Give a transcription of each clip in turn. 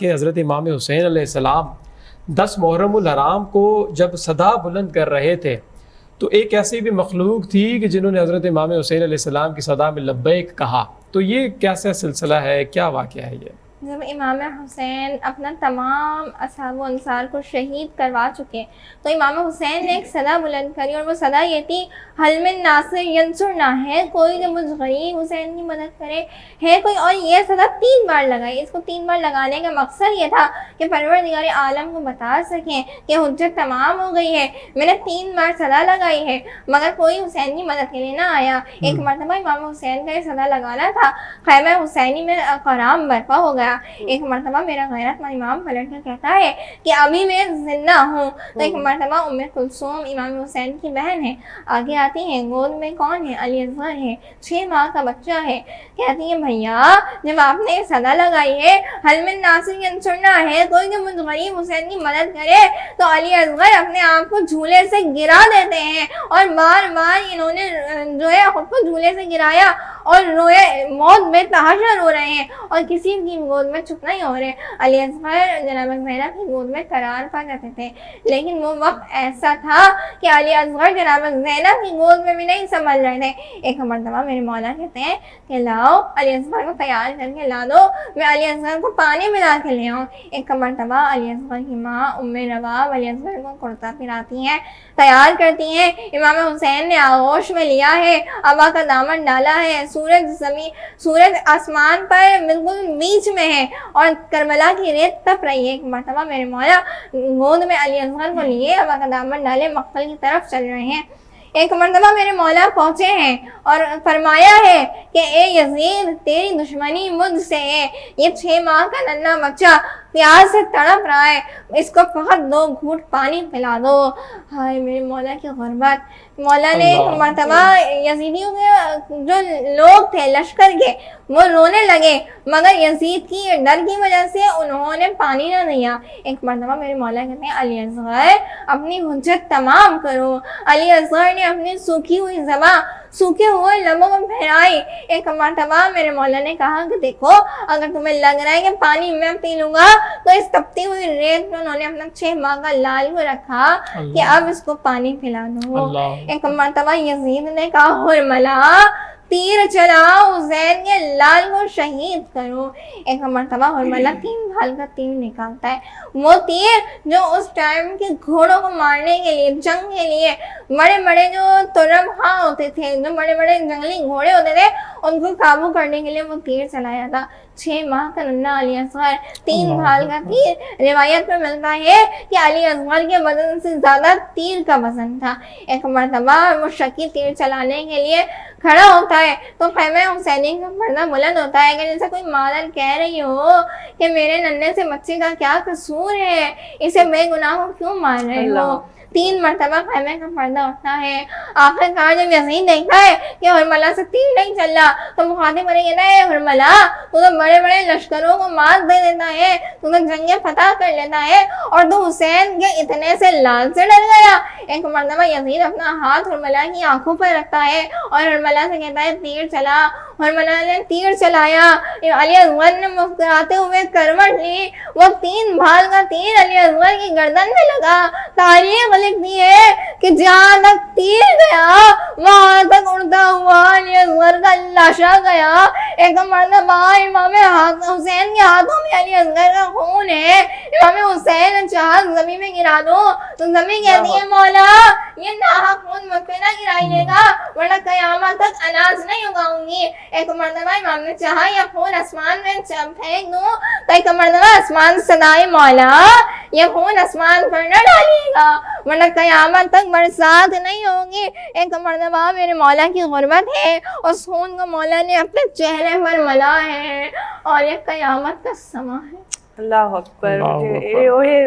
کہ حضرت امام حسین علیہ السلام 10 محرم الحرام کو جب صدا بلند کر رہے تھے تو ایک ایسی بھی مخلوق تھی کہ جنہوں نے حضرت امام حسین علیہ السلام کی صدا میں لبیک کہا. تو یہ کیسا سلسلہ ہے, کیا واقعہ ہے یہ؟ جب امام حسین اپنا تمام اصحاب و انصار کو شہید کروا چکے تو امام حسین نے ایک صدا بلند کری, اور وہ صدا یہ تھی حل من ناصر ینصرنا, ہے کوئی جو مجھ غریب حسین کی مدد کرے, ہے کوئی. اور یہ صدا 3 بار لگائی. اس کو 3 بار لگانے کا مقصد یہ تھا کہ پروردگار عالم کو بتا سکیں کہ حجت تمام ہو گئی ہے, میں نے 3 بار صدا لگائی ہے مگر کوئی حسین کی مدد کے لیے نہ آیا. ایک مرتبہ امام حسین کا یہ صدا لگانا تھا, خیمہ حسینی میں قیام برپا ہو گیا. ایک مرتبہ میرا غیرت مند امام پلٹ کر کہتا ہے کہ ابھی میں زندہ ہوں. تو ایک مرتبہ ام کلثوم امام حسین کی بہن ہے, آگے آتی ہیں, گود میں کون ہے؟ علی اصغر ہے, 6 ماہ کا بچہ ہے. کہتی ہے بھیا جب آپ نے صدا لگائی ہے حل من ناصر ینصرنا, ہے کوئی جو مجھ غریب حسین کی مدد کرے, تو علی اصغر اپنے آپ کو جھولے سے گرا دیتے ہیں, اور بار بار انہوں نے جو ہے خود کو جھولے سے گرایا اور روئے, موت بے تحاشا رو رہے ہیں اور کسی کی گود میں چھپ نہیں ہو رہے. علی اصغر جناب زینب کی گود میں قرار پا جاتے تھے, لیکن وہ وقت ایسا تھا کہ علی اصغر جناب زینب کی گود میں بھی نہیں سنبھل رہے تھے. ایک مرتبہ میرے مولا کہتے ہیں کہ لاؤ علی اصغر کو تیار کر کے لا دو, میں علی اصغر کو پانی ملا کے لے آؤں. ایک مرتبہ علی اصغر کی ماں ام رواب علی اصغر کو کرتا پھراتی ہیں, تیار کرتی ہیں. امام حسین نے آغوش میں لیا ہے, ابا کا دامن ڈالا ہے, سورج آسمان پر بالکل بیچ میں ہے اور کربلا کی ریت تپ رہی ہے. ایک مرتبہ میرے مولا گود میں علی اصغر کو لیے ابا کا دامن ڈالے مقتل کی طرف چل رہے ہیں. ایک مرتبہ میرے مولا پہنچے ہیں اور فرمایا ہے کہ اے یزید تیری دشمنی مجھ سے ہے, یہ 6 ماہ کا ننھا بچہ پیاس سے تڑپ رہا ہے, اس کو فقط 2 گھونٹ پانی پلا دو. ہائے میرے مولا کی غربت. مولا نے ایک مرتبہ یزیدیوں کے جو لوگ تھے لشکر کے وہ رونے لگے, مگر یزید کی ڈر کی وجہ سے انہوں نے پانی نہ دیا. ایک مرتبہ میرے مولا کہتے ہیں علی اصغر اپنی حجت تمام کرو. علی اصغر نے اپنی سوکھی ہوئی زباں سوکھے ہوئے لبوں کو پھیرائی. ایک مرتبہ میرے مولا نے کہا کہ دیکھو اگر تمہیں لگ رہا ہے کہ پانی میں پی لوں گا, تو اس تپتی ہوئی ریت میں انہوں نے اپنا 6 ماہ کا لال کو رکھا کہ اب اس کو پانی پلا دو. ایک مرتبہ یزید نے کہا حرملا تیر چلاؤ, حسین کے لال کو شہید کرو. ایک مرتبہ حرملا 3 بھال کا تیر نکالتا ہے, وہ تیر جو اس ٹائم کے گھوڑوں کو مارنے کے لیے, جنگ کے لیے بڑے بڑے جو ترم خاں ہوتے تھے, جو بڑے بڑے جنگلی گھوڑے ہوتے تھے, ان کو قابو کرنے کے لیے وہ تیر چلایا تھا. 6 ماہ کا ننھا علی اصغر 3 بھال کا تیر. روایت میں ملتا ہے کہ علی اصغر کے وزن سے زیادہ تیر کا وزن تھا. ایک مرتبہ وہ شکی تیر چلانے کے لیے کھڑا ہوتا ہے تو خیمہ حسینی کا پردہ بلند ہوتا ہے کہ جیسے کوئی مادر کہہ رہی ہو کہ میرے ننھے سے بچے کا کیا قصور ہے, اسے بے گناہ کو کیوں مار رہے ہو. 3 مرتبہ خیمے کا پردہ اٹھتا ہے. آخر کار جب یزید دیکھتا ہے کہ حرملا سے تیر نہیں چل رہا تو مخاطب بنے کہتا ہے حرملا تو بڑے بڑے لشکروں کو مات دے دیتا ہے, تو جنگیں فتح کر لیتا ہے, اور تو حسین کے اتنے سے لال سے ڈر گیا. ایک مرتبہ یزید اپنا ہاتھ حرملا کی آنکھوں پر رکھتا ہے اور حرملا سے کہتا ہے تیر چلا. حرملا نے تیر چلایا. علی اصغر نے مسکراتے ہوئے کروٹ لی, وہ 3 بھال کا تیر علی اصغر کی گردن میں لگا. تاریخ لکھتی ہے کہ جہاں تک تیر گیا وہاں تک اڑتا ہوا علی اصغر کا لاشا گیا. ایک مرتبہ امام حسین کے ہاتھوں میں علی اصغر کا خون ہے. امام حسین نے چاہا زمین میں گرا دو تو زمین کہتی ہے مولا یہ ناحق خون مجھ پہ نہ گرائیے گا ورنہ قیامت تک اناج نہیں اگاؤں گی. ایک مرتبہ امام نے چاہا یہ خون آسمان میں پھینک دوں, تو ایک مرتبہ آسمان صدائے مولا یہ خون آسمان پر نہ ڈالیے گا ورنہ قیامت تک برسات نہیں ہوگی. ایک مرتبہ میرے مولا کی غربت ہے, اس خون کو مولا نے اپنے چہرے پر ملا ہے, اور یہ قیامت کا سما ہے. اللہ اکبر. اے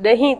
10